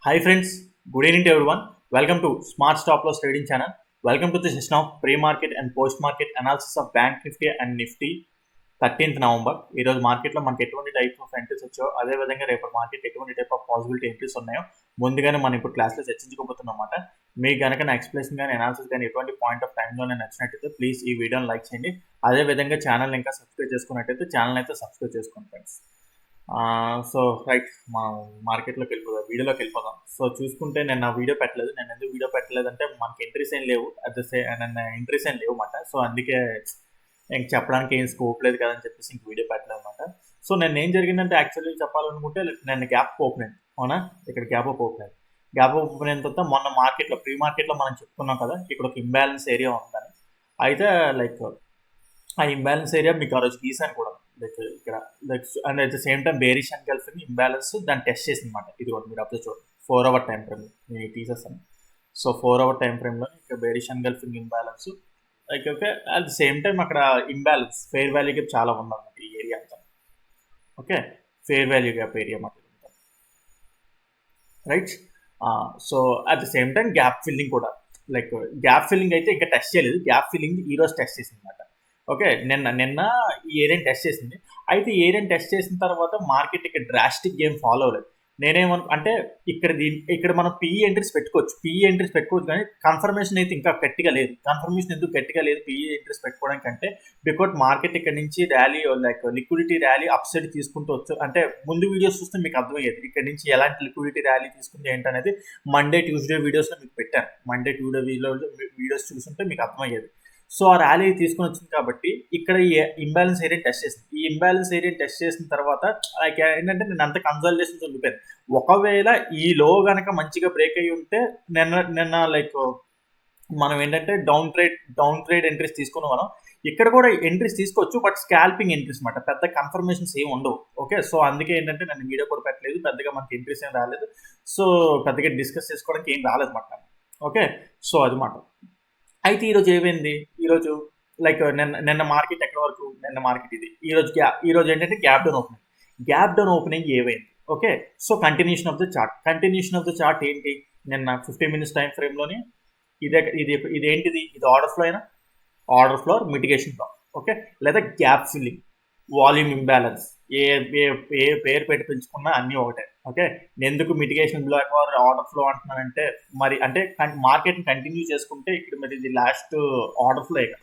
Hi friends, good evening to everyone. Welcome to Smart Stop Loss Trading Channel. Welcome to the session of pre-market and post-market analysis of Bank Nifty and Nifty 13th November. ఈరోజు మార్కెట్లో మనకి ఎటువంటి type of entries వచ్చాయో అదేవిధంగా రేపు market ఎటువంటి type of possibility entries ఉన్నాయో ముందుగానే మనం ఇప్పుడు క్లాస్లో చర్చించుకోబోతున్నమాట. మీకు కనుక నా ఎక్స్ప్లెనేషన్ కానీ అనాలిసిస్ కానీ ఎటువంటి పాయింట్ ఆఫ్ టైంలోనే నచ్చినట్టయితే ప్లీజ్ ఈ వీడియోని లైక్ చేయండి. అదేవిధంగా ఛానల్ ఇంకా సబ్స్క్రైబ్ చేసుకున్నట్టయితే ఛానల్ అయితే సబ్స్క్రైబ్ చేసుకోండి ఫ్రెండ్స్. సో రైట్ మనం మార్కెట్లోకి వెళ్ళిపోదాం, వీడియోలోకి వెళ్ళిపోదాం. సో చూసుకుంటే నేను నా వీడియో పెట్టలేదు. నేను ఎందుకు వీడియో పెట్టలేదంటే మనకి ఎంట్రీస్ ఏం లేవు, నన్ను ఎంట్రీస్ ఏం లేవు అన్నమాట. సో అందుకే ఇంక చెప్పడానికి ఏం స్కోప్ లేదు కదని చెప్పేసి ఇంక వీడియో పెట్టలేదు అనమాట. సో నేను ఏం జరిగిందంటే యాక్చువల్లీ చెప్పాలనుకుంటే నేను గ్యాప్ ఓపెన్ అయింది, అవునా? ఇక్కడ గ్యాప్ ఓపెన్ అయింది. గ్యాప్ ఓపెన్ అయిన తర్వాత మొన్న మార్కెట్లో ప్రీ మార్కెట్లో మనం చెప్పుకున్నాం కదా, ఇక్కడ ఒక ఇంబ్యాలెన్స్ ఏరియా ఉందని. అయితే లైక్ ఆ ఇంబ్యాలెన్స్ ఏరియా మీకు ఆ రోజు గీసాను కూడా, లైక్ ఇక్కడ like and at the same time bearish and engulfing imbalance దాన్ని టెస్ట్ చేసింది అనమాట. ఇది కూడా మీరు అబ్జర్వ్ చూడండి, 4 hour టైం ఫ్రేమ్ నేను తీసేస్తాను. సో 4 hour టైం ఫ్రేమ్లో ఇక్కడ bearish and engulfing imbalance like okay. At the same time అక్కడ ఇంబ్యాలెన్స్ ఫెయిర్ వాల్యూ గ్యాప్ చాలా ఉందన్నమాట ఈ ఏరియా అంతా. Okay, fair value gap area మాట right. So at the same time gap filling కూడా, like gap filling అయితే ఇంకా test చేయలేదు, గ్యాప్ ఫిల్లింగ్ ఈరోజు టెస్ట్ చేసింది అనమాట. ఓకే, నిన్న ఈ ఏరియాని టెస్ట్ చేసింది. అయితే ఈ ఏరియాని టెస్ట్ చేసిన తర్వాత మార్కెట్ ఇక్కడ డ్రాస్టిక్ గేమ్ ఫాలో అవ్వలేదు. అంటే ఇక్కడ మనం పిఈ ఎంట్రీస్ పెట్టుకోవచ్చు కానీ కన్ఫర్మేషన్ అయితే ఇంకా గట్టిగా లేదు. కన్ఫర్మేషన్ ఎందుకు గట్టిగా లేదు పిఈ ఎంట్రీస్ పెట్టుకోవడానికి అంటే బికాజ్ మార్కెట్ ఇక్కడ నుంచి rally like liquidity rally up side తీసుకుంటూ వచ్చు. అంటే ముందు వీడియోస్ చూస్తే మీకు అర్థమయ్యేది ఇక్కడ నుంచి ఎలాంటి లిక్విడిటీ ర్యాలీ తీసుకుంది ఏంటనేది. మండే ట్యూస్డే వీడియోస్లో మీకు పెట్టాను. మండే ట్యూస్డే వీడియోస్ చూస్తుంటే మీకు అర్థమయ్యేది. సో ఆ ర్యాలీ తీసుకొని వచ్చింది కాబట్టి ఇక్కడ ఈ ఇంబ్యాలెన్స్ ఏరియా టెస్ట్ చేసింది. ఈ ఇంబ్యాలెన్స్ ఏరియా టెస్ట్ చేసిన తర్వాత లైక్ ఏంటంటే నేను అంత కన్సల్టేషన్స్ ఉండిపోయాను. ఒకవేళ ఈ లో కనుక మంచిగా బ్రేక్ అయ్యి ఉంటే నిన్న లైక్ మనం ఏంటంటే డౌన్ ట్రేడ్ ఎంట్రీస్ తీసుకున్నాం. మనం ఇక్కడ కూడా ఎంట్రీస్ తీసుకోవచ్చు, బట్ స్కాల్పింగ్ ఎంట్రీస్ అనమాట, పెద్ద కన్ఫర్మేషన్స్ ఏమి ఉండవు. ఓకే, సో అందుకే ఏంటంటే నేను వీడియో కూడా పెట్టలేదు, పెద్దగా మనకి ఎంట్రీస్ ఏం రాలేదు. సో పెద్దగా డిస్కస్ చేసుకోవడానికి ఏం రాలేదు అనమాట. ఓకే, సో అది మాట. అయితే ఈరోజు ఏమైంది, ఈరోజు లైక్ నిన్న మార్కెట్ ఎక్కడ వరకు, నిన్న మార్కెట్ ఇది, ఈరోజు ఏంటంటే గ్యాప్ డౌన్ ఓపెనింగ్ ఏమైంది. Okay, so continuation of the chart ఏంటి, నిన్న 15 minutes టైం ఫ్రేమ్లోని ఇదేంటిది, ఇది order flow mitigation block. Okay, లేదా గ్యాప్ ఫిల్లింగ్, వాల్యూమ్ ఇంబ్యాలెన్స్, ఏ పేరు పెట్టి పెంచుకున్నా అన్నీ ఒకటే. ఓకే, ఎందుకు మిటిగేషన్ బ్లాక్ ఆర్డర్ ఫ్లో అంటున్నానంటే మరి అంటే మార్కెట్ని కంటిన్యూ చేసుకుంటే ఇక్కడ మరి ఇది లాస్ట్ ఆర్డర్ ఫ్లో కదా.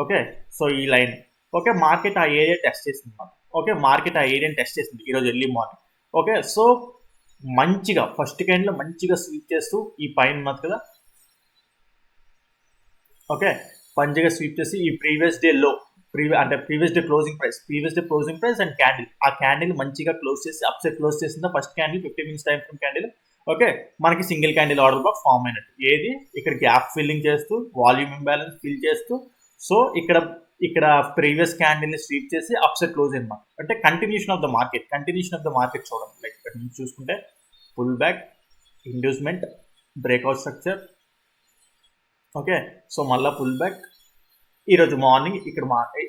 ఓకే, సో ఈ లైన్ ఓకే మార్కెట్ ఆ ఏరియా టెస్ట్ చేసింది అన్నమాట. ఓకే, మార్కెట్ ఆ ఏరియాని టెస్ట్ చేసింది ఈరోజు ఎర్లీ మార్నింగ్. ఓకే, సో మంచిగా ఫస్ట్ క్యాండిల్ మంచిగా స్వీప్ చేస్తూ ఈ పైన ఉన్నది కదా. ఓకే, మంచిగా స్వీప్ చేసి ఈ previous day closing price and candle, ఆ క్యాండిల్ మంచిగా క్లోజ్ చేసి అప్సైడ్ క్లోజ్ చేసిందా first candle 15 minutes time frame candle. Okay, మనకి single candle order block form అయినట్టు. ఏది ఇక్కడ గ్యాప్ ఫిల్లింగ్ చేస్తూ వాల్యూమ్ ఇంబ్యాలెన్స్ ఫిల్ చేస్తూ, సో ఇక్కడ ప్రీవియస్ క్యాండిల్ ని స్వీప్ చేసి అప్సైడ్ క్లోజ్ అన్నమాట. అంటే కంటిన్యూషన్ ఆఫ్ ద మార్కెట్ చూడండి. లైక్ ఇక్కడ నుంచి చూసుకుంటే pull back, inducement, breakout structure. Okay, so మళ్ళీ పుల్ బ్యాక్. ఈరోజు మార్నింగ్ ఇక్కడ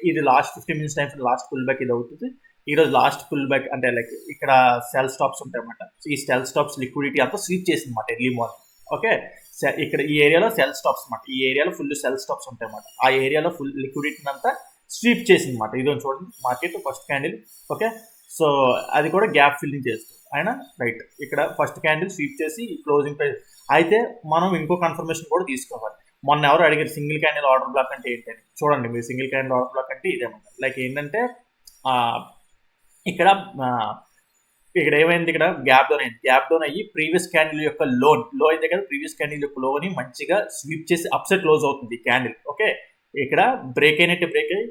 ఇది last 15 minutes time last pull back ఇది అవుతుంది. ఈరోజు లాస్ట్ పుల్ బ్యాక్ అంటే లైక్ ఇక్కడ సెల్ స్టాప్స్ ఉంటాయి అన్నమాట. ఈ సెల్ స్టాప్స్ లిక్విడిటీ అంతా స్వీప్ చేసింది అన్నమాట ఎర్లీ మార్నింగ్. ఓకే, ఇక్కడ ఈ ఏరియాలో సెల్ స్టాప్స్ అన్నమాట, ఈ ఏరియాలో ఫుల్ సెల్ స్టాప్స్ ఉంటాయి అన్నమాట. ఆ ఏరియాలో ఫుల్ లిక్విడిటీని అంతా స్వీప్ చేసింది అన్నమాట. ఇదో చూడండి market first candle. Okay, so అది కూడా గ్యాప్ ఫిల్లింగ్ చేస్తుంది అయినా రైట్. ఇక్కడ ఫస్ట్ క్యాండిల్ స్వీప్ చేసి క్లోజింగ్ ప్రైస్. అయితే మనం ఇంకో కన్ఫర్మేషన్ కూడా తీసుకోవాలి. మొన్న ఎవరు అడిగారు సింగిల్ క్యాండిల్ ఆర్డర్ బ్లాక్ అంటే ఏంటని. చూడండి మీరు, సింగిల్ క్యాండిల్ ఆర్డర్ బ్లాక్ అంటే ఇదేమాట. లైక్ ఏంటంటే ఇక్కడ ఏమైంది, ఇక్కడ గ్యాప్ డౌన్ అయ్యి ప్రీవియస్ క్యాండిల్ యొక్క లో అయితే కదా, ప్రీవియస్ క్యాండిల్ యొక్క లోని మంచిగా స్వీప్ చేసి అప్సైడ్ క్లోజ్ అవుతుంది క్యాండిల్. ఓకే, ఇక్కడ బ్రేక్ అయ్యి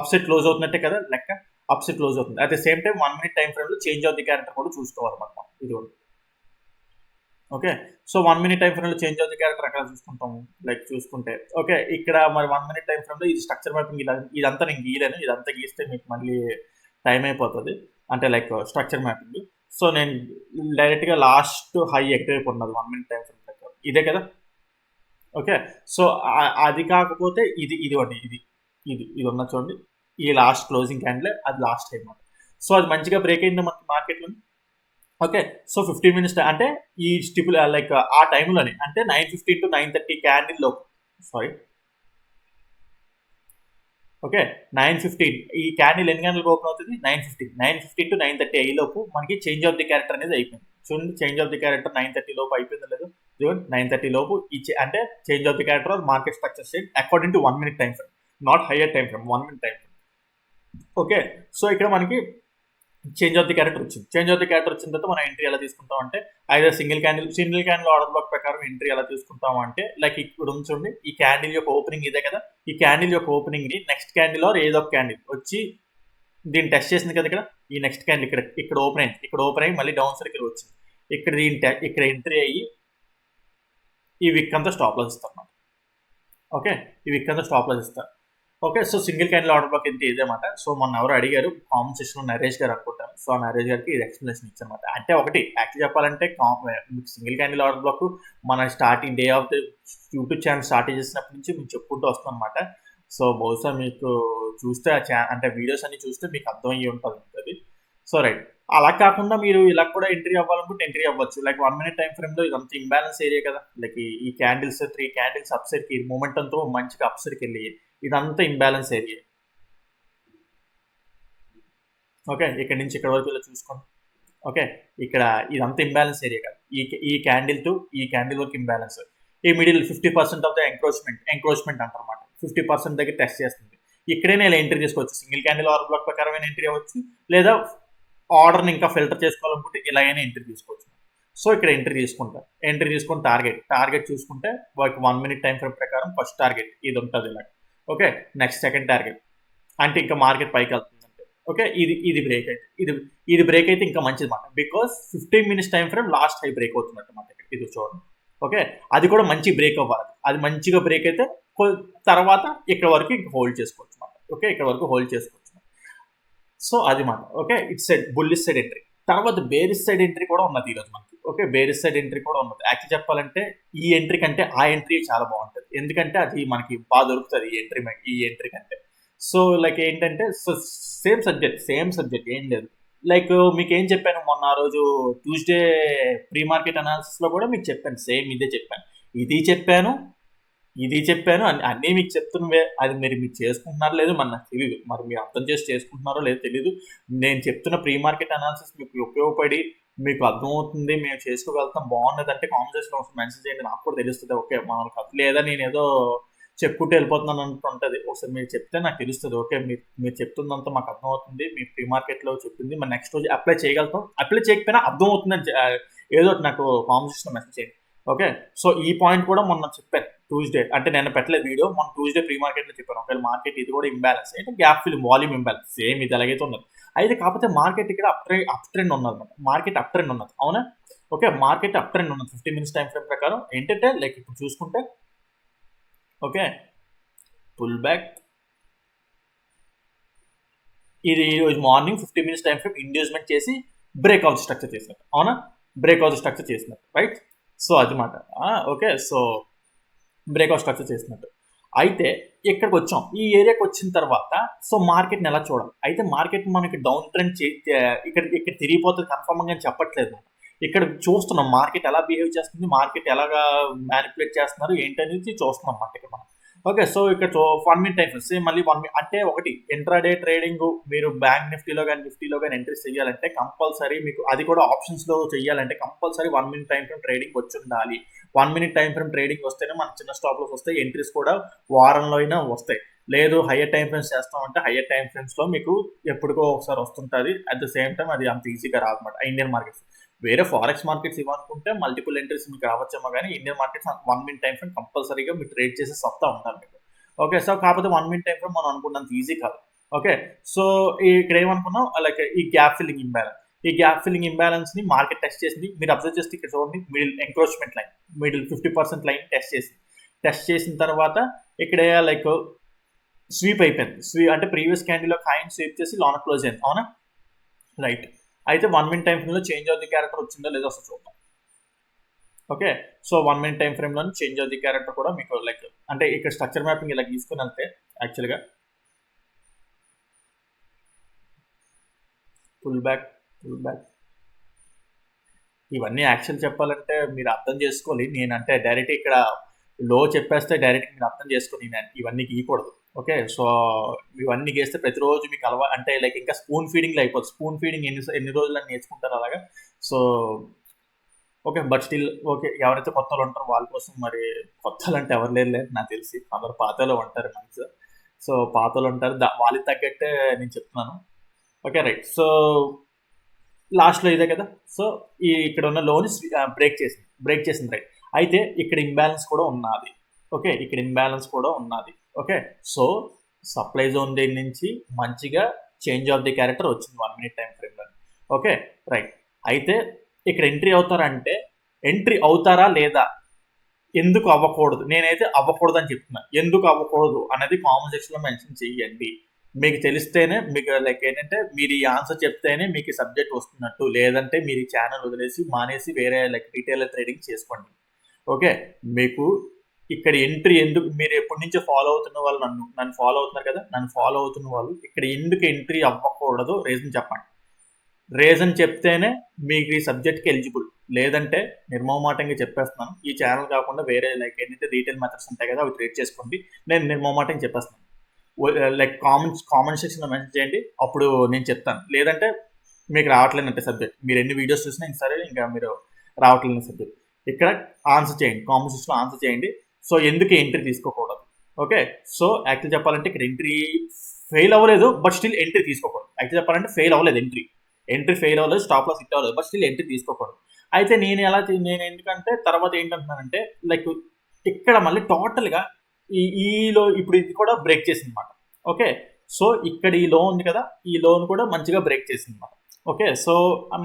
అప్సైడ్ క్లోజ్ అవుతున్నట్టే కదా లెక్క, అప్సైడ్ క్లోజ్ అవుతుంది. At the same time 1 minute time frame లో చేంజ్ ఆఫ్ ది క్యారెక్టర్ కూడా చూసుకోవాలన్నమాట ఇది. Okay, so 1 minute time frame లో చేంజ్ ఆఫ్ ది క్యారెక్టర్ అక్కడ చూసుకుంటాము. లైక్ చూసుకుంటే ఓకే, ఇక్కడ మరి 1 minute టైం ఫ్రేమ్ లో ఇది స్ట్రక్చర్ మ్యాపింగ్, ఇదంతా నేను గీయలేను, ఇదంతా గీస్తే మీకు మళ్ళీ టైం అయిపోతుంది. అంటే లైక్ స్ట్రక్చర్ మ్యాపింగ్. సో నేను డైరెక్ట్గా లాస్ట్ హై ఎక్కడైపు ఉన్నది 1 minute టైం ఫ్రేమ్ దగ్గర ఇదే కదా. ఓకే, సో అది కాకపోతే ఇది ఉన్న చూడండి, ఈ లాస్ట్ క్లోజింగ్ క్యాండిల్ అది లాస్ట్ హై అన్నమాట. సో అది మంచిగా బ్రేక్ అయింది మనకి మార్కెట్లో. ఓకే. సో 15 మినిట్స్ అంటే ఈ లైక్ ఆ టైంలోనే అంటే 9:15 to 9:30 క్యాండిల్ లోపు సారీ ఓకే 9:15 ఈ క్యాండిల్ ఎన్ని గంటలకు ఓపెన్ అవుతుంది 9:15 టు 9:30 అయ్యే లోపు మనకి చేంజ్ ఆఫ్ ది క్యారెక్టర్ అనేది అయిపోయింది. చూడండి చేంజ్ ఆఫ్ ది క్యారెక్టర్ 9:30 లోపు అయిపోయిందో లేదో చూడండి 9:30 లోపు అంటే change of the character market structure state according to 1 minute time frame, not hire time frame, 1 minute time frame. Okay. So ఇక్కడ మనకి చేంజ్ ఆఫ్ ది క్యారెక్టర్ వచ్చింది. చేంజ్ ఆఫ్ ది క్యారెక్టర్ వచ్చిన తర్వాత మనం ఎంట్రీ ఎలా తీసుకుంటాం అంటే either single candle order black ప్రకారం ఎంట్రీ ఎలా తీసుకుంటాం అంటే లైక్ ఇప్పుడు ఉంచండి ఈ క్యాండిల్ యొక్క ఓపెనింగ్ ఇదే కదా, ఈ క్యాండిల్ యొక్క ఓపెనింగ్ ని నెక్స్ట్ క్యాండిల్ ఆర్ ఏదో ఒక క్యాండిల్ వచ్చి దీన్ని టెస్ట్ చేసింది కదా, ఇక్కడ ఈ నెక్స్ట్ క్యాండిల్ ఇక్కడ ఓపెన్ అయ్యి మళ్ళీ డౌన్ సర్కిల్ వచ్చింది, ఇక్కడ ఇక్కడ ఎంట్రీ అయ్యి ఈ విక్ అంతా స్టాప్ లాస్ ఇస్తారు అన్నమాట. ఓకే, ఈ విక్ అంతా స్టాప్ లాస్ ఇస్తారు. Okay. So single candle order black ఏంటి ఇదేమాట. సో మొన్న ఎవరు అడిగారు కామెంట్ సెక్షన్ లో నరేష్ గారు అనుకుంటాను. సో ఆ నరేష్ గారికి ఇది ఎక్స్ప్లెనేషన్ ఇచ్చారనమాట. అంటే ఒకటి యాక్చువల్ చెప్పాలంటే సింగిల్ క్యాండిల్ ఆర్డర్ బ్లాక్ మన starting day of the YouTube channel start చేసినప్పటి నుంచి మేము చెప్పుకుంటూ వస్తాం అనమాట. సో బహుశా మీకు చూస్తే అంటే వీడియోస్ అన్ని చూస్తే మీకు అర్థమయ్యి ఉంటుంది. సో రైట్, అలా కాకుండా మీరు ఇలా కూడా ఎంట్రీ అవ్వాలనుకుంటే ఎంట్రీ అవ్వచ్చు. లైక్ 1 మినిట్ టైం ఫ్రేమ్ లో ఇదంతా ఇంబ్యాలెన్స్ ఏరియా కదా, లైక్ ఈ క్యాండిల్స్ 3 క్యాండిల్స్ అప్ సైడ్ కి మూమెంటం తో మంచిగా అప్ సైడ్ కి వెళ్ళి ఇదంతా ఇంబ్యాలెన్స్ ఏరియా. ఓకే, ఇక్కడ నుంచి ఇక్కడ వరకు ఇలా చూసుకోండి. ఓకే, ఇక్కడ ఇదంతా ఇంబ్యాలెన్స్ ఏరియా కాదు, ఈ క్యాండిల్ టు ఈ క్యాండిల్ వరకు ఇంబ్యాలెన్స్. ఈ మిడిల్ 50% ఆఫ్ ద ఎంక్రోచ్మెంట్ అంటారన్నమాట. 50% దగ్గర టెస్ట్ చేస్తుంది. ఇక్కడే నేను ఎంట్రీ చేసుకోవచ్చు. సింగిల్ క్యాండిల్ ఆర్డర్ బ్లాక్ ప్రకారమైన ఎంట్రీ అవ్వచ్చు, లేదా ఆర్డర్ని ఇంకా ఫిల్టర్ చేసుకోవాలనుకుంటే ఇలాగైనా ఎంట్రీ తీసుకోవచ్చు. సో ఇక్కడ ఎంట్రీ తీసుకుని టార్గెట్ చూసుకుంటే 1 మినిట్ టైం ఫ్రేమ్ ప్రకారం ఫస్ట్ టార్గెట్ ఇది ఉంటుంది ఇలా. ఓకే, నెక్స్ట్ సెకండ్ టార్గెట్ అంటే ఇంకా మార్కెట్ పైకి వెళ్తుందంటే ఓకే ఇది బ్రేక్ అయితే ఇది బ్రేక్ అయితే ఇంకా మంచిది మాట. Because 15 minutes time frame last high break అవుతున్నట్టు మాట. ఇది చూడండి. ఓకే, అది కూడా మంచి బ్రేక్ అవ్వాలి. అది మంచిగా బ్రేక్ అయితే తర్వాత ఇక్కడ వరకు హోల్డ్ చేసుకోవచ్చు మాట. ఓకే, ఇక్కడ వరకు హోల్డ్ చేసుకోవచ్చు. సో అది మాట. Okay, it's side bullish side entry. తర్వాత బేరిష్ సైడ్ ఎంట్రీ కూడా ఉన్నది ఈరోజు మనకి. ఓకే, బేరిష్ సైడ్ ఎంట్రీ కూడా ఉన్నది. యాక్చువల్ చెప్పాలంటే ఈ ఎంట్రీ కంటే ఆ ఎంట్రీ చాలా బాగుంటుంది. ఎందుకంటే అది మనకి బాగా దొరుకుతుంది ఈ ఎంట్రీ కంటే. సో లైక్ ఏంటంటే సో సేమ్ సబ్జెక్ట్ ఏం లేదు. లైక్ మీకు ఏం చెప్పాను మొన్న ఆ రోజు ట్యూస్డే ప్రీ మార్కెట్ అనాలిసిస్ లో కూడా మీకు చెప్పాను, సేమ్ ఇదే చెప్పాను. ఇది చెప్పాను అన్నీ మీకు చెప్తున్నవే. అది మీరు చేసుకుంటున్నారో లేదో మరి నాకు తెలియదు. మరి మీరు అర్థం చేసుకుంటున్నారో లేదో తెలియదు. నేను చెప్తున్న ప్రీ మార్కెట్ అనాలిసిస్ మీకు ఉపయోగపడి మీకు అర్థమవుతుంది, మేము చేసుకోగలుగుతాం, బాగున్నది అంటే కామెంట్ సెక్షన్లో మెన్షన్ చేయండి, నాకు కూడా తెలుస్తుంది. ఓకే మనకు అది లేదా నేను ఏదో చెప్పుకుంటూ వెళ్ళిపోతున్నాను అంటుంటుంది. ఒకసారి మీరు చెప్తే నాకు తెలుస్తుంది. ఓకే మీరు చెప్తుందంతా మాకు అర్థమవుతుంది, మీ ప్రీ మార్కెట్లో చెప్తుంది, మరి నెక్స్ట్ రోజు అప్లై చేయగలుగుతాం. అప్లై చేయకపోయినా అర్థమవుతుందని ఏదో నాకు కామెంట్ సెక్షన్లో మెసేజ్ చేయండి. ఓకే, సో ఈ పాయింట్ కూడా మొన్న చెప్పాను ట్యూస్డే, అంటే నేను పెట్టలేదు వీడియో, మొన్న ట్యూస్డే ప్రీ మార్కెట్లో చెప్పాను. ఒకవేళ మార్కెట్ ఇది కూడా ఇంబ్యాలెన్స్ అంటే gap filling volume imbalance same ఇది ఎలాగైతే ఉన్నది. అయితే కాకపోతే మార్కెట్ ఇక్కడ అప్ ట్రెండ్ ఉన్నది అనమాట. మార్కెట్ అప్ ట్రెండ్ ఉన్నది, అవునా. ఓకే, మార్కెట్ అప్ ట్రెండ్ ఉన్నది 15 మినిట్స్ టైం ఫ్రేమ్ ప్రకారం. ఏంటంటే లైక్ ఇప్పుడు చూసుకుంటే ఓకే పుల్ బ్యాక్ ఇది ఈరోజు morning 15 minutes time frame inducement చేసి బ్రేక్అవుట్ స్ట్రక్చర్ చేసినట్టు, అవునా, బ్రేక్అవుట్ స్ట్రక్చర్ చేసినట్టు, రైట్. సో అది మాట. ఓకే, సో బ్రేక్అవుట్ స్ట్రక్చర్ చేసినట్టు. అయితే ఇక్కడికి వచ్చాం, ఈ ఏరియాకి వచ్చిన తర్వాత సో మార్కెట్ని ఎలా చూడాలి. అయితే మార్కెట్ మనకి డౌన్ ట్రెండ్ ఇక్కడ తిరిగిపోతుంది కన్ఫర్మ్ గా చెప్పట్లేదు. ఇక్కడ చూస్తున్నాం మార్కెట్ ఎలా బిహేవ్ చేస్తుంది, మార్కెట్ ఎలాగా మ్యానిపులేట్ చేస్తున్నారు ఏంటనేది చూస్తున్నాం అన్నమాట ఇక్కడ మనం. ఓకే, సో ఇక్కడ 1 మినిట్ టైం సేమ్ మళ్ళీ 1 మినిట్ అంటే ఒకటి ఇంట్రాడే ట్రేడింగ్ మీరు బ్యాంక్ నిఫ్టీలో కానీ నిఫ్టీలో కానీ ఎంట్రీ చేయాలంటే కంపల్సరీ మీకు అది కూడా ఆప్షన్స్లో చేయాలంటే compulsory 1 minute time frame trading వచ్చి ఉండాలి. 1 మినిట్ టైం ఫ్రేమ్ ట్రేడింగ్ వస్తేనే మనకు చిన్న స్టాప్ లాస్ వస్తాయి, ఎంట్రీస్ కూడా వారంలో అయినా వస్తాయి. లేదు హయ్యర్ టైం ఫ్రేమ్స్ చేస్తామంటే హయ్యర్ టైం ఫ్రేమ్స్లో మీకు ఎప్పటికో ఒకసారి వస్తుంటుంది. అట్ ద సేమ్ టైం అది అంత ఈజీగా రాదన్నమాట ఇండియన్ మార్కెట్స్. వేరే ఫారెక్స్ మార్కెట్స్ ఇవ్వాలనుకుంటే మల్టిపుల్ ఎంట్రీస్ మీకు రావచ్చేమో కానీ Indian markets 1 minute time frame కంపల్సరీగా మీరు ట్రేడ్ చేసే సత్తా ఉండాలి మీకు. ఓకే, సో కాకపోతే 1 మినిట్ టైం ఫ్రేమ్ మనం అనుకున్నంత ఈజీ కాదు. ఓకే, సో ఇక్కడ ఏమనుకున్నాం లైక్ ఈ గ్యాప్ ఫిల్లింగ్ ఇంబ్యాలెన్స్ ని మార్కెట్ టెస్ట్ చేసింది. మీరు అబ్జర్వ్ చేస్తే ఇక్కడ చూడండి middle encroachment line, middle 50% line test చేసిన తర్వాత ఇక్కడ లైక్ స్వీప్ అయిపోయింది. అంటే ప్రీవియస్ క్యాండిల్ హైని స్వీప్ చేసి లోన క్లోజ్ అయింది, అవునా, రైట్. అయితే 1 మినిట్ టైం ఫ్రేమ్ లో చేంజ్ ఆఫ్ ది క్యారెక్టర్ వచ్చిందో లేదో అసలు చూద్దాం. Okay, so 1 minute time frame లో చేంజ్ ఆఫ్ ది క్యారెక్టర్ కూడా మీకు లైక్ అంటే ఇక్కడ స్ట్రక్చర్ మ్యాపింగ్ ఇలా తీసుకుని వెళ్తే యాక్చువల్గా పుల్ బ్యాక్ ఇవన్నీ యాక్చువల్ చెప్పాలంటే మీరు అర్థం చేసుకోవాలి. నేనంటే డైరెక్ట్ ఇక్కడ లో చెప్పేస్తే డైరెక్ట్ మీరు అర్థం చేసుకొని నేను ఇవన్నీ గీయకూడదు. ఓకే. సో, ఇవన్నీ గీస్తే ప్రతిరోజు మీకు అంటే లైక్ ఇంకా స్పూన్ ఫీడింగ్‌లో అయిపోద్ది. స్పూన్ ఫీడింగ్ ఎన్ని రోజులని నేర్చుకుంటారు అలాగా. So, okay. But still okay. ఎవరైతే కొత్తోళ్ళు ఉంటారో వాళ్ళ కోసం మరి కొత్తోళ్ళంటే ఎవరు లేరులే నాకు తెలిసి. అందరూ పాతోళ్ళే ఉంటారు మ్యాక్స్. సో, పాతోళ్ళు ఉంటారు. వాళ్ళకి తగ్గట్టే నేను చెప్తున్నాను. ఓకే. రైట్. సో, లాస్ట్‌లో ఇదే కదా! సో, ఇక్కడ ఉన్న లోన్ బ్రేక్ చేసింది. బ్రేక్ చేసింది రైట్. అయితే ఇక్కడ ఇంబాలన్స్ కూడా ఉన్నాది. ఓకే. ఇక్కడ ఇంబాలన్స్ కూడా ఉన్నాది. ఓకే. సో, సప్లై జోన్ దగ్గర నుంచి మంచిగా చేంజ్ ఆఫ్ ది క్యారెక్టర్ వచ్చింది 1 మినిట్ టైమ్ ఫ్రేమ్‌లో. ఓకే. రైట్. అయితే ఇక్కడ ఎంట్రీ అవుతారంటే ఎంట్రీ అవుతారా లేదా? ఎందుకు అవ్వకూడదు? నేనైతే అవ్వకూడదని చెప్తున్నా. ఎందుకు అవ్వకూడదు అనేది కామెంట్ సెక్షన్‌లో మెన్షన్ చేయండి. మీకు తెలిస్తేనే మీకు లైక్ ఏంటంటే మీరు ఈ ఆన్సర్ చెప్తేనే మీకు ఈ సబ్జెక్ట్ వస్తున్నట్టు. లేదంటే మీరు ఈ ఛానల్ వదిలేసి మానేసి వేరే లైక్ రిటైలర్ ట్రేడింగ్ చేసుకోండి. ఓకే. మీకు ఇక్కడ ఎంట్రీ ఎందుకు మీరు ఎప్పటి నుంచో ఫాలో అవుతున్న వాళ్ళు నన్ను ఫాలో అవుతున్నారు కదా! నన్ను ఫాలో అవుతున్న వాళ్ళు ఇక్కడ ఎందుకు ఎంట్రీ అవ్వకూడదో రీజన్ చెప్పండి. రీజన్ చెప్తేనే మీకు ఈ సబ్జెక్ట్‌కి ఎలిజిబుల్. లేదంటే నిర్మోహమాటంగా చెప్పేస్తున్నాను. ఈ ఛానల్ కాకుండా వేరే లైక్ ఏంటంటే రీటైల్ మెథడ్స్ ఉంటాయి కదా! అవి ట్రేడ్ చేసుకోండి. నేను నిర్మోహమాటంగా చెప్పేస్తున్నాను. లైక్ కామెంట్ సెక్షన్‌లో మెన్షన్ చేయండి. అప్పుడు నేను చెప్తాను. లేదంటే మీకు రావట్లేదంటే సబ్జెక్ట్. మీరు ఎన్ని వీడియోస్ చూసినా సరే ఇంకా మీరు రావట్లేదు సబ్జెక్ట్. ఇక్కడ ఆన్సర్ చేయండి. కామెంట్ సెక్షన్‌లో ఆన్సర్ చేయండి. సో, ఎందుకు ఎంట్రీ తీసుకోకూడదు? ఓకే. సో, యాక్చువల్ చెప్పాలంటే ఇక్కడ ఎంట్రీ ఫెయిల్ అవ్వలేదు. బట్ స్టిల్ ఎంట్రీ తీసుకోకూడదు. యాక్చువల్ చెప్పాలంటే ఫెయిల్ అవ్వలేదు ఎంట్రీ. ఎంట్రీ ఫెయిల్ అవ్వలేదు. స్టాప్ లాస్ హిట్ అవ్వలేదు. బట్ స్టిల్ ఎంట్రీ తీసుకోకూడదు. అయితే నేను ఎందుకంటే తర్వాత ఏంటంటున్నానంటే లైక్ ఇక్కడ మళ్ళీ టోటల్‌గా ఈలో ఇప్పుడు ఇది కూడా బ్రేక్ చేసిందన్నమాట. ఓకే. సో, ఇక్కడ ఈ లో ఉంది కదా! ఈ లోన్ కూడా మంచిగా బ్రేక్ చేసిందన్నమాట. ఓకే. సో,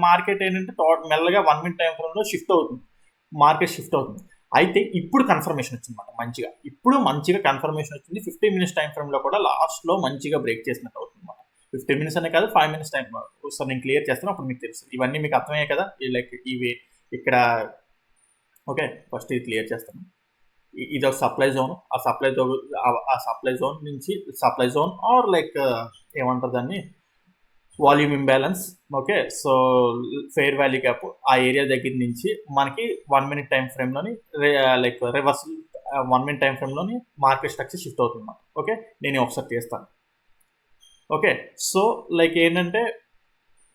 మార్కెట్ ఏంటంటే మెల్లగా 1 మినిట్ టైమ్ ఫ్రేమ్‌లో షిఫ్ట్ అవుతుంది. మార్కెట్ షిఫ్ట్ అవుతుంది. అయితే ఇప్పుడు కన్ఫర్మేషన్ వచ్చిందన్నమాట మంచిగా. ఇప్పుడు మంచిగా కన్ఫర్మేషన్ వచ్చింది. 15 మినిట్స్ టైమ్ ఫ్రేమ్‌లో కూడా లాస్ట్‌లో మంచిగా బ్రేక్ చేసినట్టు అవుతుందన్నమాట. 15 మినిట్స్ అనే కాదు 5 మినిట్స్ టైమ్ ఒకసారి నేను క్లియర్ చేస్తాను. అప్పుడు మీకు తెలుస్తుంది. ఇవన్నీ మీకు అర్థమయ్యాయి కదా! లైక్ ఇవి ఇక్కడ ఓకే. ఫస్ట్ ఇది క్లియర్ చేస్తాను. ఇది ఒక సప్లై జోన్. ఆ సప్లై జోన్ నుంచి సప్లై జోన్ ఆర్ లైక్ ఏమంటారు దాన్ని volume imbalance. Okay. So, fair value gap ఆ ఏరియా దగ్గర నుంచి మనకి 1 మినిట్ టైమ్ ఫ్రేమ్‌లోని లైక్ రివర్సల్ 1 మినిట్ టైమ్ ఫ్రేమ్‌లోని మార్కెట్ స్ట్రక్చర్ షిఫ్ట్ అవుతుందన్నమాట. ఓకే. నేను ఒకసారి తీస్తాను. ఓకే. సో, లైక్ ఏంటంటే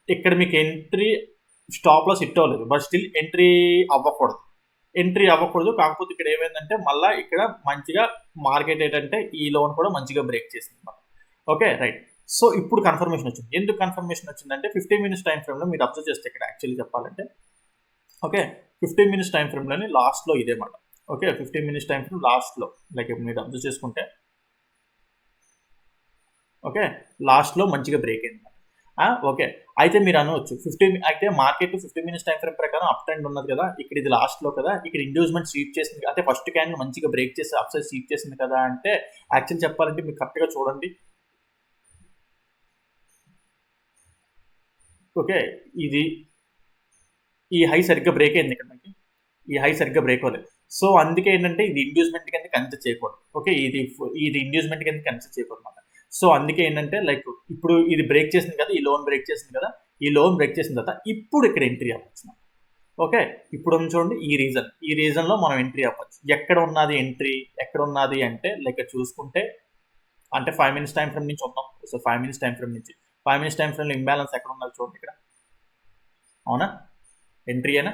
ఇక్కడ మీకు ఎంట్రీ స్టాప్ లాస్ హిట్ అవ్వలేదు. బట్ స్టిల్ ఎంట్రీ అవ్వకూడదు. కాకపోతే ఇక్కడ ఏమైందంటే మళ్ళా ఇక్కడ మంచిగా మార్కెట్ ఏంటంటే ఈ లోన్ కూడా మంచిగా బ్రేక్ చేసింది. ఓకే. రైట్. సో, ఇప్పుడు కన్ఫర్మేషన్ వచ్చింది. ఎందుకు కన్ఫర్మేషన్ వచ్చిందంటే 15 మినిట్స్ టైమ్ ఫ్రేమ్‌లో మీరు అబ్జర్వ్ చేస్తే ఇక్కడ యాక్చువల్లీ చెప్పాలంటే ఓకే. 15 మినిట్స్ టైమ్ ఫ్రేమ్‌లోని లాస్ట్‌లో ఇదే మాట. ఓకే. 15 మినిట్స్ టైమ్ ఫ్రేమ్ లాస్ట్‌లో లైక్ మీరు అబ్జర్వ్ చేసుకుంటే ఓకే. లాస్ట్‌లో మంచిగా బ్రేక్ అయింది. ఓకే. అయితే మీరు అనవచ్చు అయితే మార్కెట్ 15 మినిట్స్ టైమ్ ఫ్రేమ్ ప్రకారం అప్ ట్రెండ్ ఉన్నది కదా! ఇక్కడ ఇది లాస్ట్‌లో కదా! ఇక్కడ ఇండ్యూస్మెంట్ స్వీప్ చేసింది. అంటే ఫస్ట్ క్యాండిల్ మంచిగా బ్రేక్ చేసి అప్ సైడ్ స్వీప్ చేసింది కదా! అంటే యాక్చువల్ చెప్పాలంటే మీరు కరెక్ట్‌గా చూడండి. ఓకే. ఈ హై సరిగ్గా బ్రేక్ అయింది ఇక్కడ మనకి. ఈ హై సరిగ్గా బ్రేక్ అవ్వలేదు. సో, అందుకే ఏంటంటే ఇది ఇండ్యూస్మెంట్ కింద కన్సిడర్ చేయకూడదు. ఓకే. ఇది ఇండ్యూస్మెంట్ కింద కన్సిడర్ చేయకూడదన్నమాట. సో, అందుకే ఏంటంటే లైక్ ఇప్పుడు ఇది బ్రేక్ చేసింది కదా! ఈ లోన్ బ్రేక్ చేసింది కదా! ఈ లోన్ బ్రేక్ చేసిన తర్వాత ఇప్పుడు ఇక్కడ ఎంట్రీ అవ్వచ్చు. ఓకే. ఇప్పుడు చూడండి ఈ రీజన్‌లో మనం ఎంట్రీ అవ్వచ్చు. ఎక్కడ ఉన్నది అంటే లైక్ చూసుకుంటే అంటే 5 మినిట్స్ టైమ్ ఫ్రేమ్ నుంచి వద్దాం. సో, 5 మినిట్స్ టైమ్ ఫ్రేమ్ నుంచి 5 మినిట్స్ టైమ్ ఫ్రేమ్‌లో ఇంబాలన్స్ ఎక్కడ ఉన్నది చూడండి ఇక్కడ. అవునా? ఎంట్రీయేనా?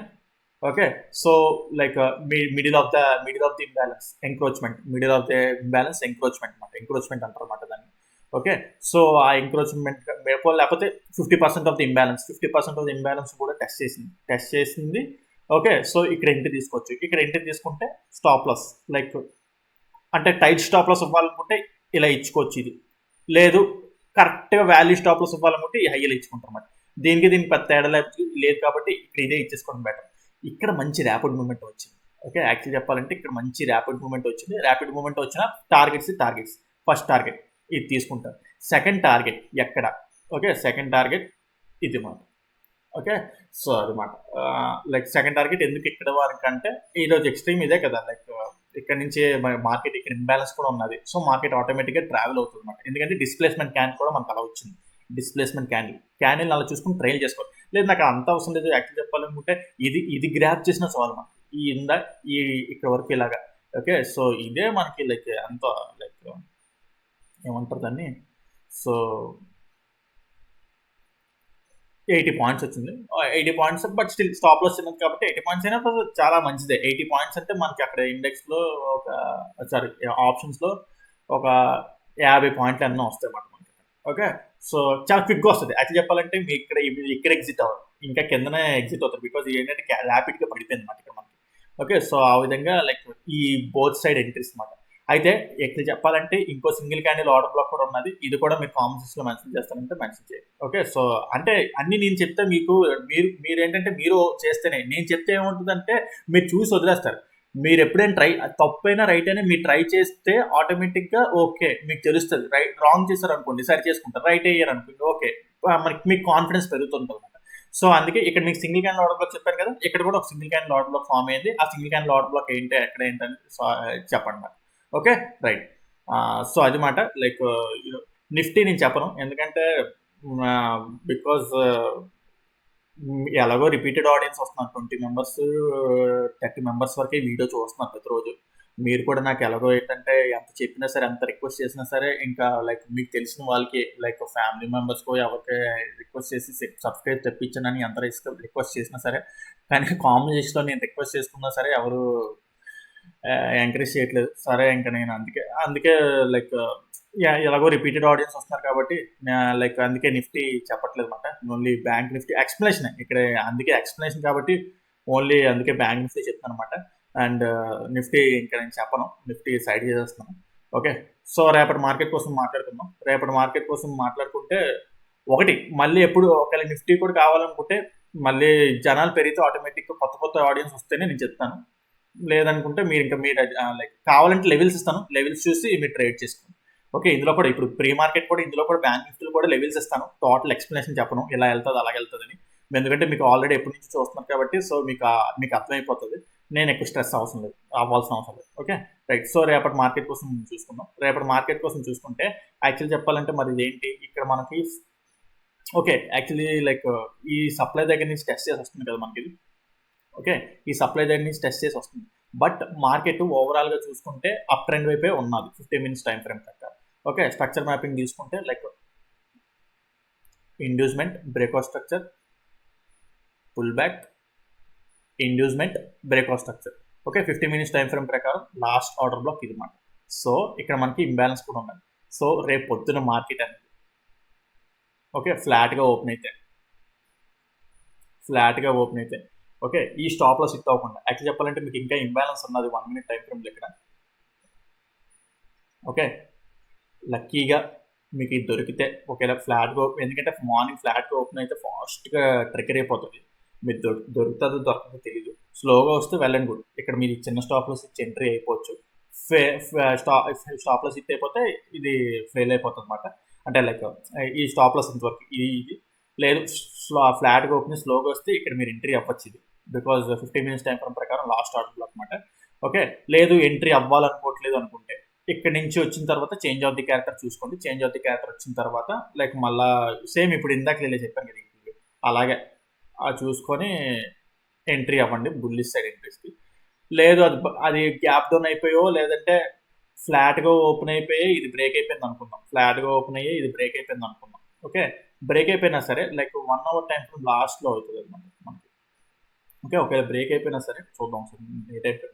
Okay. So, like middle of the imbalance encroachment మాట. ఎంక్రోచ్‌మెంట్ అంటారన్నమాట దాన్ని. ఓకే. సో, ఆ ఎంక్రోచ్‌మెంట్ లేకపోతే 50% of the imbalance 50% of the imbalance కూడా టెస్ట్ చేసింది. ఓకే. సో, ఇక్కడ ఎంట్రీ తీసుకోవచ్చు. ఇక్కడ ఎంట్రీ తీసుకుంటే స్టాప్ లాస్ లైక్ అంటే టైట్ స్టాప్ లాస్ ఇవ్వాలనుకుంటే ఇలా ఇచ్చుకోవచ్చు ఇది. లేదు కరెక్ట్‌గా వాల్యూ స్టాప్ లాస్ ఇవ్వాలనుకుంటే ఈ హైలో ఇచ్చుకుంటారన్నమాట. దీనికి పెద్ద తేడా లేదు కాబట్టి ఇక్కడ ఇదే ఇచ్చేసుకోవడం బెటర్. ఇక్కడ మంచి ర్యాపిడ్ మూవ్‌మెంట్ వచ్చింది. ఓకే. యాక్చువల్లీ చెప్పాలంటే ఇక్కడ మంచి ర్యాపిడ్ మూవ్‌మెంట్ వచ్చింది. ర్యాపిడ్ మూవ్‌మెంట్ వచ్చిన టార్గెట్స్. ఫస్ట్ టార్గెట్ ఇది తీసుకుంటారు. సెకండ్ టార్గెట్ ఎక్కడ? ఓకే. సెకండ్ టార్గెట్ ఇది మాట. ఓకే. సో, అదమాట. లైక్ సెకండ్ టార్గెట్ ఎందుకు ఇక్కడ వరకంటే ఈరోజు ఎక్స్‌ట్రీమ్ ఇదే కదా! లైక్ ఇక్కడ నుంచి మార్కెట్ ఇక్కడ ఇంబాలన్స్ కూడా ఉన్నది. సో, మార్కెట్ ఆటోమేటిక్‌గా ట్రావెల్ అవుతుందన్నమాట. ఎందుకంటే డిస్‌ప్లేస్‌మెంట్ క్యాండిల్ కూడా మనకు అలా వచ్చింది. డిస్‌ప్లేస్‌మెంట్ క్యాండిల్ అలా చూసుకొని ట్రైల్ చేసుకోవాలి. లేదు నాకు అంత అవసరం లేదు యాక్చువల్ చెప్పాలనుకుంటే ఇది ఇది గ్రాప్ చేసిన చాలు మనకి ఈ ఇందా ఈ ఇక్కడ వరకు ఇలాగా. ఓకే. సో ఇదే మనకి లైక్ అంత లైక్ ఏమంటారు దాన్ని? సో 80 పాయింట్స్ వచ్చింది. 80 points but still stop loss చిన్నది కాబట్టి 80 పాయింట్స్ అయినా చాలా మంచిదే. 80 పాయింట్స్ అంటే మనకి అక్కడ ఇండెక్స్‌లో ఒక సారీ ఆప్షన్స్‌లో ఒక 50 పాయింట్లు ఎన్నో వస్తాయన్నమాట మనకి. ఓకే. సో చాలా క్విక్‌గా వస్తది. యాక్చువల్లీ చెప్పాలంటే మీ ఇక్కడ ఎగ్జిట్ అవ్వరు. ఇంకా కిందనే ఎగ్జిట్ అవుతారు. బికాజ్ ఏంటంటే ర్యాపిడ్‌గా పడిపోయిందన్నమాట ఇక్కడ మనకి. ఓకే. సో ఆ విధంగా లైక్ ఈ బోత్ సైడ్ ఎంట్రీస్ అన్నమాట. అయితే ఇక్కడ చెప్పాలంటే ఇంకో సింగిల్ క్యాండిల్ ఆర్డర్ బ్లాక్ కూడా ఉన్నది. ఇది కూడా మీరు కామెంట్స్ లో మెన్షన్ చేస్తానంటే మెన్షన్ చేయండి. ఓకే. సో అంటే అన్ని నేను చెప్తే మీకు మీరేంటంటే మీరు చేస్తేనే నేను చెప్తే ఏముంటుందంటే మీరు చూసి వదిలేస్తారు. మీరు ఎప్పుడైనా తప్పైనా రైట్ అయినా మీరు ట్రై చేస్తే ఆటోమేటిక్ గా ఓకే మీకు తెలుస్తుంది. రైట్ రాంగ్ చేశారు అనుకోండి సరి చేసుకుంటారు. రైట్ అయ్యారు అనుకోండి ఓకే మనకి మీకు కాన్ఫిడెన్స్ పెరుగుతుంటుంది అనమాట. సో అందుకే ఇక్కడ మీకు సింగిల్ క్యాండిల్ ఆర్డర్ బ్లాక్ చెప్పాను కదా, ఇక్కడ కూడా ఒక single candle order block form అయింది. ఆ సింగిల్ క్యాండిల్ ఆర్డర్ బ్లాక్ ఏంటి ఎక్కడ ఏంటని చెప్పండి మరి. Okay right. సో అది మాట లైక్ నిఫ్టీ నేను చెప్పను ఎందుకంటే బికాజ్ ఎలాగో రిపీటెడ్ ఆడియన్స్ వస్తున్నారు 20 మెంబర్స్ 30 మెంబర్స్ వరకే వీడియో చూస్తున్నారు ప్రతిరోజు. మీరు కూడా నాకు ఎలాగో ఏంటంటే ఎంత చెప్పినా సరే ఎంత రిక్వెస్ట్ చేసినా సరే ఇంకా లైక్ మీకు తెలిసిన వాళ్ళకి లైక్ ఫ్యామిలీ మెంబర్స్కో ఎవరికి రిక్వెస్ట్ చేసి సబ్స్క్రైబ్ తెప్పించానని ఎంత రిక్వెస్ట్ చేసినా సరే కానీ కాంబినేషన్లో నేను రిక్వెస్ట్ చేసుకున్నా సరే ఎవరు ఎంకరేజ్ చేయట్లేదు. సరే ఇంకా నేను అందుకే లైక్ ఎలాగో రిపీటెడ్ ఆడియన్స్ వస్తున్నారు కాబట్టి లైక్ అందుకే నిఫ్టీ చెప్పట్లేదు అనమాట. ఓన్లీ బ్యాంక్ నిఫ్టీ ఎక్స్ప్లెనేషన్ ఇక్కడ అందుకే ఎక్స్ప్లెనేషన్ కాబట్టి ఓన్లీ అందుకే బ్యాంక్ నిఫ్టీ చెప్తాను అనమాట. అండ్ నిఫ్టీ ఇంకా నేను చెప్పను, నిఫ్టీ సైడ్ చేసేస్తున్నాను. ఓకే. సో రేపటి మార్కెట్ కోసం మాట్లాడుకుందాం. రేపటి మార్కెట్ కోసం మాట్లాడుకుంటే ఒకటి మళ్ళీ ఎప్పుడు ఒకవేళ నిఫ్టీ కూడా కావాలనుకుంటే మళ్ళీ జనాలు పెరిగితే ఆటోమేటిక్గా కొత్త కొత్త ఆడియన్స్ వస్తేనే నేను చెప్తాను. లేదనుకుంటే మీరు ఇంకా మీరు లైక్ కావాలంటే లెవెల్స్ ఇస్తాను, లెవెల్స్ చూసి మీరు ట్రేడ్ చేసుకోండి. ఓకే. ఇందులో కూడా ఇప్పుడు ప్రీ మార్కెట్ కూడా ఇందులో కూడా బ్యాంక్ నిఫ్టీలో కూడా లెవెల్స్ ఇస్తాను. టోటల్ ఎక్స్ప్లెనేషన్ చెప్పను ఇలా వెళ్తుంది అలాగ వెళ్తుందని. ఎందుకంటే మీకు ఆల్రెడీ ఎప్పటి నుంచి చూస్తున్నారు కాబట్టి సో మీకు అర్థమైపోతుంది. నేను ఎక్కువ స్ట్రెస్ అవ్వాల్సిన అవసరం లేదు. Okay right. సో రేపటి మార్కెట్ కోసం చూసుకుందాం. రేపటి మార్కెట్ కోసం చూసుకుంటే యాక్చువల్లీ చెప్పాలంటే మరి ఇదేంటి ఇక్కడ మనకి ఓకే యాక్చువల్లీ లైక్ ఈ సప్లై దగ్గర నుంచి టెస్ట్ చేసి వస్తుంది కదా మనకి. ఓకే. ఈ సప్లై దగ్గర నుంచి టెస్ట్ చేసి వస్తుంది. బట్ మార్కెట్ ఓవరాల్గా చూసుకుంటే అప్ ట్రెండ్ వైపే ఉన్నది 15 మినిట్స్ టైం ఫ్రేమ్ ప్రకారం. ఓకే. స్ట్రక్చర్ మ్యాపింగ్ తీసుకుంటే like inducement breakout structure pull back inducement breakout structure. Okay. 15 minutes time frame ప్రకారం లాస్ట్ ఆర్డర్ బ్లాక్ ఇది మాట. సో ఇక్కడ మనకి ఇంబ్యాలెన్స్ కూడా ఉన్నది. సో రేపు పొద్దున మార్కెట్ అనేది ఓకే ఫ్లాట్గా ఓపెన్ అయితే ఓకే ఈ స్టాప్ లాస్ హిట్ అవ్వకుండా యాక్చువల్ చెప్పాలంటే మీకు ఇంకా ఇంబ్యాలెన్స్ ఉన్నది 1 మినిట్ టైం ఫ్రేమ్ దగ్గర. ఓకే. లక్కీగా మీకు ఇది దొరికితే ఒకవేళ ఫ్లాట్గా ఎందుకంటే మార్నింగ్ ఫ్లాట్గా ఓపెన్ అయితే ఫాస్ట్గా ట్రిగర్ అయిపోతుంది. మీరు దొరుకుతుందో తెలియదు. స్లోగా వస్తే వెల్ అండ్ గుడ్. ఇక్కడ మీరు చిన్న స్టాప్ లాస్ ఇచ్చి ఎంట్రీ అయిపోవచ్చు. స్టాప్ లాస్ హిట్ అయిపోతే ఇది ఫెయిల్ అయిపోతుంది అనమాట. అంటే లైక్ ఈ స్టాప్ లాస్ ఇంతవరకు ఇది లేదు ఫ్లాట్గా ఓపెన్ స్లోగా వస్తే ఇక్కడ మీరు ఎంట్రీ అవ్వచ్చు. ఇది బికాజ్ 15 మినిట్స్ టైం ఫ్రేమ్ ప్రకారం లాస్ట్ ఆర్డర్ బ్లాక్ అనమాట. ఓకే. లేదు ఎంట్రీ అవ్వాలనుకోవట్లేదు అనుకుంటే ఇక్కడ నుంచి వచ్చిన తర్వాత చేంజ్ ఆఫ్ ది క్యారెక్టర్ చూసుకోండి. చేంజ్ ఆఫ్ ది క్యారెక్టర్ వచ్చిన తర్వాత లైక్ మళ్ళా సేమ్ ఇప్పుడు ఇందాక చెప్పాను కదా అలాగే చూసుకొని ఎంట్రీ అవ్వండి బుల్లిష్ సైడ్ ఎంట్రీస్కి. లేదు అది గ్యాప్ డౌన్ అయిపోయో లేదంటే ఫ్లాట్గా ఓపెన్ అయిపోయి ఇది బ్రేక్ అయిపోయింది అనుకుందాం. ఫ్లాట్గా ఓపెన్ అయ్యి ఇది బ్రేక్ అయిపోయింది అనుకుందాం. ఓకే. బ్రేక్ అయిపోయినా సరే లైక్ 1 అవర్ టైం ఫ్రేమ్ లాస్ట్లో అవుతుంది అనమాట మనకి. ఓకే. ఒకవేళ బ్రేక్ అయిపోయినా సరే చూద్దాం సార్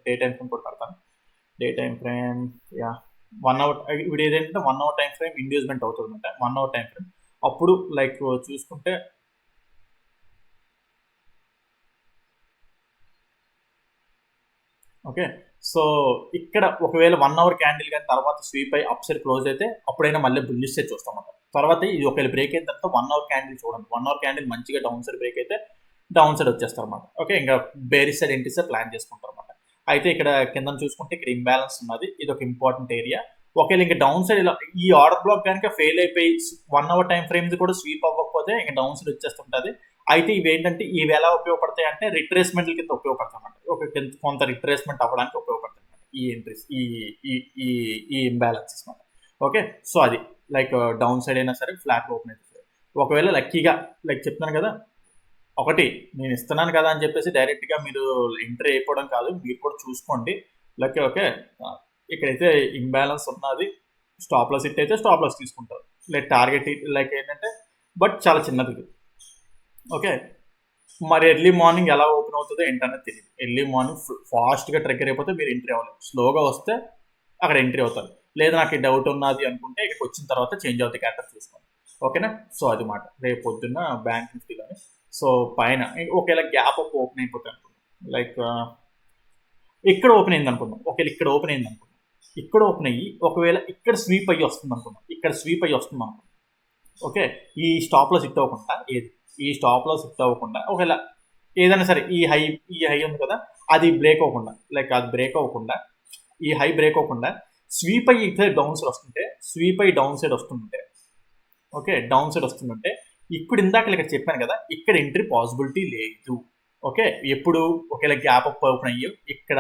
డే టైం ఫ్రేమ్ కూడా పెడతాను. డే టైం ఫ్రేమ్ 1 అవర్ ఇప్పుడు ఏదంటే 1 అవర్ టైం ఫ్రేమ్ ఇండ్యూస్మెంట్ అవుతుంది అనమాట. 1 అవర్ టైం ఫ్రేమ్ అప్పుడు లైక్ చూసుకుంటే ఓకే. సో ఇక్కడ ఒకవేళ 1 అవర్ క్యాండిల్ కానీ తర్వాత స్వీప్ అయ్యి అప్ సైడ్ క్లోజ్ అయితే అప్పుడైనా మళ్ళీ బుల్లిష్ సైడ్ చూస్తాం అన్నమాట. తర్వాత ఇది ఒకవేళ బ్రేక్ అయిన తర్వాత 1 అవర్ క్యాండిల్ చూడండి. 1 అవర్ క్యాండిల్ మంచిగా డౌన్ సైడ్ బ్రేక్ అయితే డౌన్ సైడ్ వచ్చేస్తారు అనమాట. ఓకే. ఇంకా bearish side entry side plan చేసుకుంటారు అనమాట. అయితే ఇక్కడ కింద చూసుకుంటే ఇక్కడ ఇంబ్యాలెన్స్ ఉన్నది. ఇది ఒక ఇంపార్టెంట్ ఏరియా. ఒకవేళ ఇంకా డౌన్ సైడ్ ఇలా ఈ ఆర్డర్ బ్లాక్ కనుక ఫెయిల్ అయిపోయి 1 అవర్ టైం ఫ్రేమ్ కూడా స్వీప్ అవ్వకపోతే ఇంకా డౌన్ సైడ్ వచ్చేస్తుంటుంది. అయితే ఇవి ఏంటంటే ఇవి ఎలా ఉపయోగపడతాయి అంటే రిట్రేస్మెంట్ల కింద ఉపయోగపడతాయి అన్నమాట. ఒక కొంత రిట్రేస్మెంట్ అవ్వడానికి ఉపయోగపడతాయి అన్నమాట ఈ ఎంట్రీస్ ఈ ఇంబ్యాలెన్సెస్ అన్నమాట. ఓకే. సో అది లైక్ డౌన్ సైడ్ అయినా సరే ఫ్లాట్ ఓపెన్ అయితే సరే ఒకవేళ లక్కీగా లైక్ చెప్తున్నాను కదా ఒకటి నేను ఇస్తున్నాను కదా అని చెప్పేసి డైరెక్ట్గా మీరు ఎంట్రీ అయిపోవడం కాదు, మీరు కూడా చూసుకోండి. ఓకే ఓకే ఇక్కడైతే ఇంబ్యాలెన్స్ ఉన్నది, స్టాప్ లాస్ హిట్ అయితే స్టాప్ లాస్ తీసుకుంటారు, లైక్ టార్గెట్ లైక్ ఏంటంటే బట్ చాలా చిన్నది ఇది. ఓకే, మరి ఎర్లీ మార్నింగ్ ఎలా ఓపెన్ అవుతుందో ఏంటనేది తెలియదు. ఎర్లీ మార్నింగ్ ఫాస్ట్గా ట్రిగ్గర్ అయిపోతే మీరు ఎంట్రీ అవ్వలేదు, స్లోగా వస్తే అక్కడ ఎంట్రీ అవుతారు. లేదు నాకు ఈ డౌట్ ఉన్నది అనుకుంటే ఇక్కడికి వచ్చిన తర్వాత చేంజ్ అవుతుంది క్యారెక్టర్ చూసుకోండి. ఓకేనా? సో అది మాట రేపు పొద్దున్న బ్యాంక్ నిఫ్టీలోని. సో పైన ఒకవేళ గ్యాప్ అప్ ఓపెన్ అయిపోతుంది అనుకుందాం, లైక్ ఇక్కడ ఓపెన్ అయింది అనుకుందాం, ఒకవేళ ఇక్కడ ఓపెన్ అయింది అనుకుందాం, ఇక్కడ ఓపెన్ అయ్యి ఒకవేళ ఇక్కడ స్వీప్ అయ్యి వస్తుంది అనుకుందాం, ఇక్కడ స్వీప్ అయ్యి వస్తుంది అనుకుందాం. ఓకే, ఈ స్టాప్ లాస్ హిట్ అవ్వకుండా ఈ స్టాప్ లాస్ హిట్ అవ్వకుండా ఒకవేళ ఏదైనా సరే ఈ హై ఉంది కదా, అది బ్రేక్ అవ్వకుండా, లైక్ అది బ్రేక్ అవ్వకుండా, ఈ హై బ్రేక్ అవ్వకుండా స్వీప్ అయ్యి ఇక్కడ డౌన్ సైడ్ వస్తుంటే, స్వీప్ అయ్యి డౌన్ సైడ్ వస్తుంటే, ఓకే డౌన్ సైడ్ వస్తుందంటే ఇప్పుడు ఇందాక ఇక్కడ చెప్పాను కదా, ఇక్కడ ఎంట్రీ పాసిబిలిటీ లేదు. ఓకే, ఎప్పుడు ఒకవేళ గ్యాప్ అప్ ఓపెన్ అయ్యి ఇక్కడ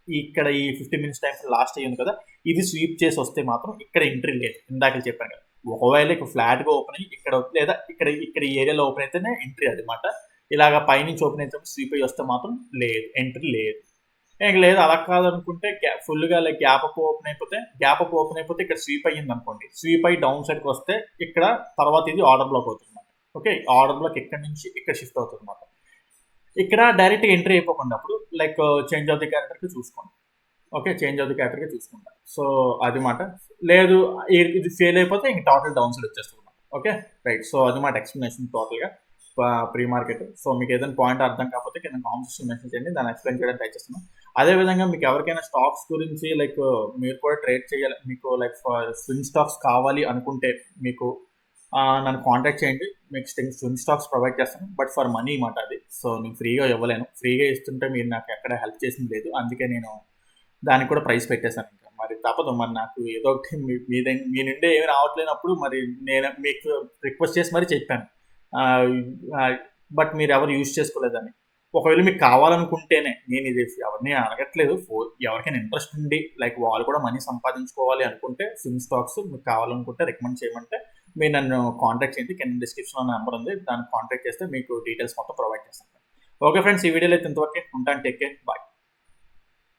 ఈ 15 minutes టైం లాస్ట్ అయ్యింది కదా, ఇది స్వీప్ చేసి వస్తే మాత్రం ఇక్కడ ఎంట్రీ లేదు. ఇందాక చెప్పాను కదా, ఒకవేళ ఇక్కడ ఫ్లాట్గా ఓపెన్ అయ్యి ఇక్కడ లేదా ఇక్కడ ఈ ఏరియాలో ఓపెన్ అయితేనే ఎంట్రీ అనమాట. ఇలాగ పైనుంచి ఓపెన్ అయితే స్వీప్ అయ్యి వస్తే మాత్రం లేదు, ఎంట్రీ లేదు. లేదు అలా కాదనుకుంటే ఫుల్గా లైక్ గ్యాప్ అప్ ఓపెన్ అయిపోతే ఇక్కడ స్వీప్ అయ్యింది అనుకోండి, స్వీప్ అయ్యి డౌన్ సైడ్కి వస్తే ఇక్కడ తర్వాత ఇది ఆర్డర్ బ్లాక్ అవుతుంది అనమాట. ఓకే, ఆర్డర్ బ్లాక్ ఇక్కడ నుంచి ఇక్కడ షిఫ్ట్ అవుతుంది అనమాట. ఇక్కడ డైరెక్ట్గా ఎంట్రీ అయిపోకుండా అప్పుడు లైక్ చేంజ్ ఆఫ్ ది క్యారెక్టర్కి చూసుకోండి. ఓకే, చేంజ్ ఆఫ్ ది క్యారెక్టర్కి చూసుకుంటాను. సో అది మాట. లేదు ఇది ఫెయిల్ అయిపోతే ఇంక టోటల్ డౌన్ సైడ్ వచ్చేస్తుంది అనమాట. Okay right. సో అది మాట ఎక్స్ప్లెనేషన్ టోటల్గా ప్రీ మార్కెట్. సో మీకు ఏదైనా పాయింట్ అర్థం కాకపోతే కింద కామెంట్ సెక్షన్ మెసేజ్ చేయండి, దాన్ని ఎక్స్ప్లెయిన్ చేయడానికి ట్రై చేస్తున్నాను. అదేవిధంగా మీకు ఎవరికైనా స్టాక్స్ గురించి లైక్ మీరు కూడా ట్రేడ్ చేయాలి, మీకు లైక్ స్వింగ్ స్టాక్స్ కావాలి అనుకుంటే మీకు నన్ను కాంటాక్ట్ చేయండి, మీకు స్వింగ్ స్టాక్స్ ప్రొవైడ్ చేస్తాను, బట్ ఫర్ మనీ మాట అది. సో నేను ఫ్రీగా ఇవ్వలేను, ఫ్రీగా ఇస్తుంటే మీరు నాకు ఎక్కడ హెల్ప్ చేసింది లేదు, అందుకే నేను దానికి కూడా ప్రైస్ పెట్టేశాను. ఇంకా మరి తప్పదు, మరి నాకు ఏదో ఒకటి మీ నుండి ఏమి రావట్లేనప్పుడు మరి నేను మీకు రిక్వెస్ట్ చేసి మరీ చెప్పాను, బట్ మీరు ఎవరు యూజ్ చేసుకోలేదని. ఒకవేళ మీకు కావాలనుకుంటేనే, నేను ఇది ఎవరిని అడగట్లేదు, ఎవరికైనా ఇంట్రెస్ట్ ఉండి లైక్ వాళ్ళు కూడా మనీ సంపాదించుకోవాలి అనుకుంటే స్వింగ్ స్టాక్స్ మీకు కావాలనుకుంటే రికమెండ్ చేయమంటే మీరు నన్ను కాంటాక్ట్ చేయండి, కింద డిస్క్రిప్షన్లో నెంబర్ ఉంది, దాన్ని కాంటాక్ట్ చేస్తే మీకు డీటెయిల్స్ మొత్తం ప్రొవైడ్ చేస్తాను. ఓకే ఫ్రెండ్స్, ఈ వీడియోలో అయితే ఇంతవరకు ఉంటాను. Take care, bye.